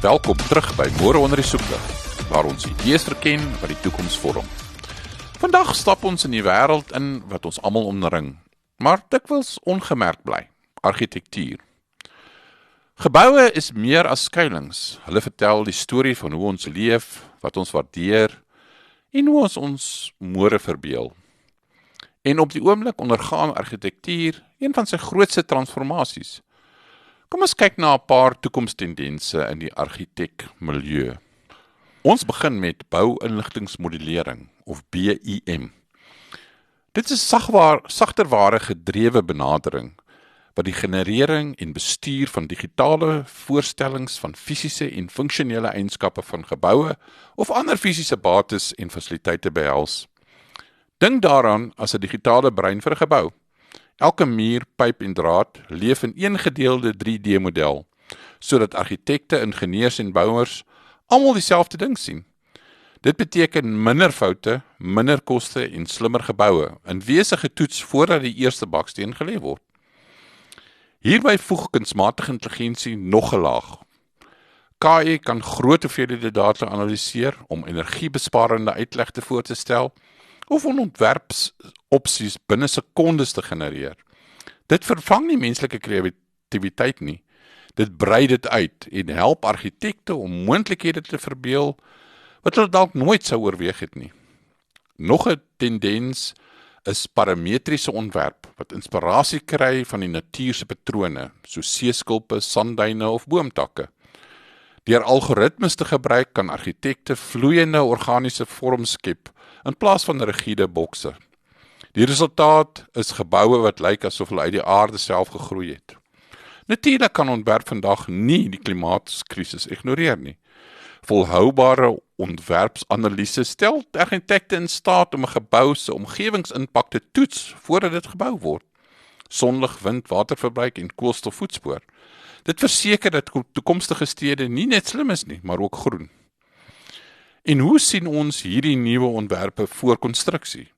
Welkom terug by Môre onder die soeklig, waar ons idees verken wat die toekoms vorm. Vandag stap ons in die wêreld in wat ons almal omring, maar dikwels ongemerk bly: argitektuur. Geboue is meer as skuilings. Hulle vertel die storie van hoe ons leef, wat ons waardeer en hoe ons môre verbeel. En op die oomblik ondergaan argitektuur een van sy grootste transformasies. Kom ons kyk na 'n paar toekomstendense in die argitekmilieu. Ons begin met bou-inligtingsmodellering, of BIM. Dit is sagterware gedrewe benadering, wat die generering en bestuur van digitale voorstellings van fisiese en funksionele eienskappe van geboue of ander fisiese bates en fasiliteite behels. Dink daaraan as 'n digitale brein vir 'n gebou. Elke muur, pyp en draad leef in een gedeelde 3D-model, sodat argitekte, ingenieurs en bouers almal dieselfde ding sien. Dit beteken minder foute, minder koste en slimmer geboue, in wese getoets voordat die eerste baksteen gelê word. Hierby voeg kunsmatige intelligensie nog 'n laag. KI kan groot hoeveelhede data analiseer om energiebesparende uitlegte voor te stel, of ontwerpsopsies binne sekondes te genereer. Dit vervang nie menslike kreatiwiteit nie. Dit brei dit uit en help argitekte om moontlikhede te verbeel wat hulle dalk nooit sou oorweeg het nie. Nog 'n tendens is parametriese ontwerp wat inspirasie kry van die natuur se patrone, soos seeskulpe, sandduine of boomtakke. Deur algoritmes te gebruik kan argitekte vloeiende organiese vorms skep in plaas van rigiede bokse. Die resultaat is geboue wat lyk asof hulle uit die aarde self gegroei het. Natuurlik kan ontwerp vandag nie die klimaatkrisis ignoreer nie. Volhoubare ontwerpsanalise stel argitekte in staat om 'n gebou se omgewingsimpak te toets voordat dit gebou word. Sonlig, wind, waterverbruik en koolstofvoetspoor. Dit verseker dat toekomstige stede nie net slim is nie, maar ook groen. En hoe sien ons hierdie nuwe ontwerpe voor konstruksie?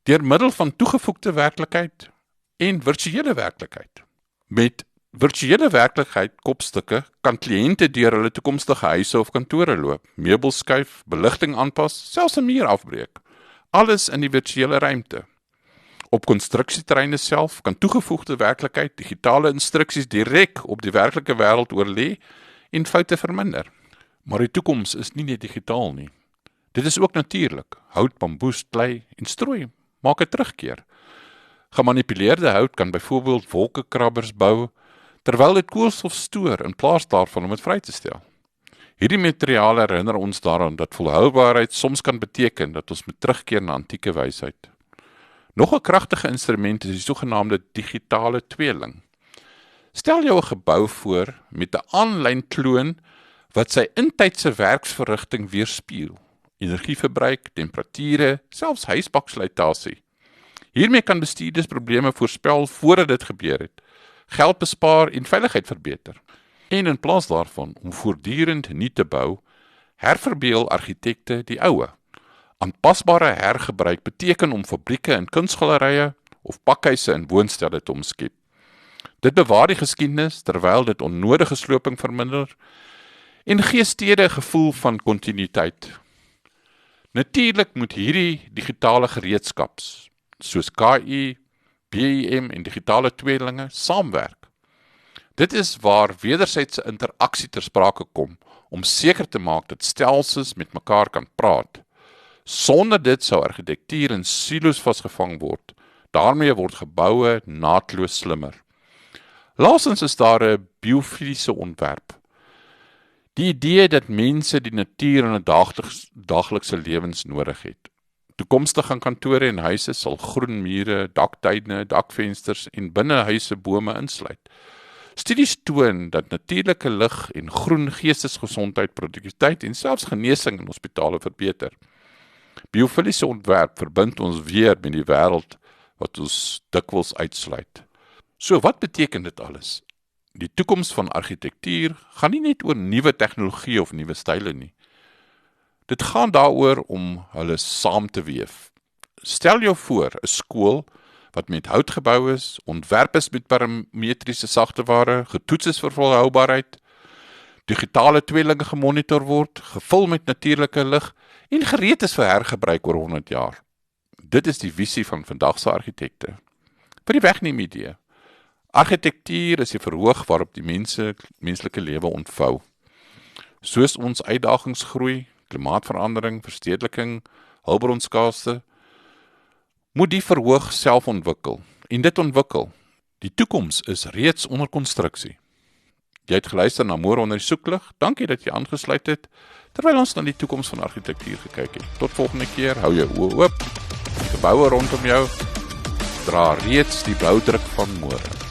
Deur middel van toegevoegde werklikheid en virtuele werklikheid. Met virtuele werklikheid kopstukke kan kliënte deur hulle toekomstige huise of kantore loop, meubels skuif, beligting aanpas, selfs 'n muur afbreek. Alles in die virtuele ruimte. Op konstruksieterreine self kan toegevoegde werklikheid digitale instruksies direk op die werklike wêreld oorlê en foute verminder. Maar die toekoms is nie net digitaal nie. Dit is ook natuurlik. Hout, bamboes, klei en strooi maak 'n terugkeer. Gemanipuleerde hout kan byvoorbeeld wolkekrabbers bou, terwyl dit koolstof stoor in plaas daarvan om dit vry te stel. Hierdie materiale herinner ons daaraan dat volhoubaarheid soms kan beteken dat ons moet terugkeer na antieke wysheid. Nog 'n kragtige instrument is die sogenaamde digitale tweeling. Stel jou 'n gebou voor met 'n aanlyn kloon wat sy intydse werksverrigting weerspieël. Energieverbruik, temperature, selfs huisbaksluitasie. Hiermee kan bestuurders probleme voorspel voordat dit gebeur het, geld bespaar en veiligheid verbeter. En in plaas daarvan om voortdurend nuut te bou, herverbeel argitekte die oue. Aanpasbare hergebruik beteken om fabrieke in kunsgalerye of pakhuise in woonstelle te omskep. Dit bewaar die geskiedenis terwyl dit onnodige sloping verminder en gee stede 'n gevoel van kontinuïteit. Natuurlik moet hierdie digitale gereedskaps, soos KI, BIM en digitale tweelinge, saamwerk. Dit is waar wederwysige interaksie ter sprake kom, om seker te maak dat stelsels met mekaar kan praat. Sonder dit sou argitektuur in silo's vasgevang word. Daarmee word geboue naadloos slimmer. Laastens is daar 'n biofisiese ontwerp. Die idee dat mense die natuur in 'n daaglikse lewens nodig het. Toekomstige kantore en huise sal groen mure, daktuine, dakvensters en binnehuise bome insluit. Studies toon dat natuurlike lig en groen geestesgesondheid, produktiwiteit en selfs genesing in hospitale verbeter. Biofiliese ontwerp verbind ons weer met die wêreld wat ons dikwels uitsluit. So wat beteken dit alles? Die toekoms van argitektuur gaan nie net oor nuwe tegnologie of nuwe style nie. Dit gaan daaroor om hulle saam te weef. Stel jou voor 'n skool wat met hout gebou is, ontwerp is met parametriese sagteware, getoets is vir volhoubaarheid, digitale tweelinge gemonitor word, gevul met natuurlike lig en gereed is vir hergebruik oor 100 jaar. Dit is die visie van vandag se argitekte. Vir die wegneem idee. Argitektuur is die verhoog waarop die menslike lewe ontvou. Soos ons uitdagings groei, klimaatverandering, verstedeliking, hulpbronskaarste, moet die verhoog self ontwikkel en dit ontwikkel. Die toekoms is reeds onder konstruksie. Jy het geluister na Môre onder die soeklig. Dankie dat jy aangesluit het, terwyl ons na die toekoms van argitektuur gekyk het. Tot volgende keer, hou jou oë oop. Die geboue rondom jou dra reeds die blou druk van môre.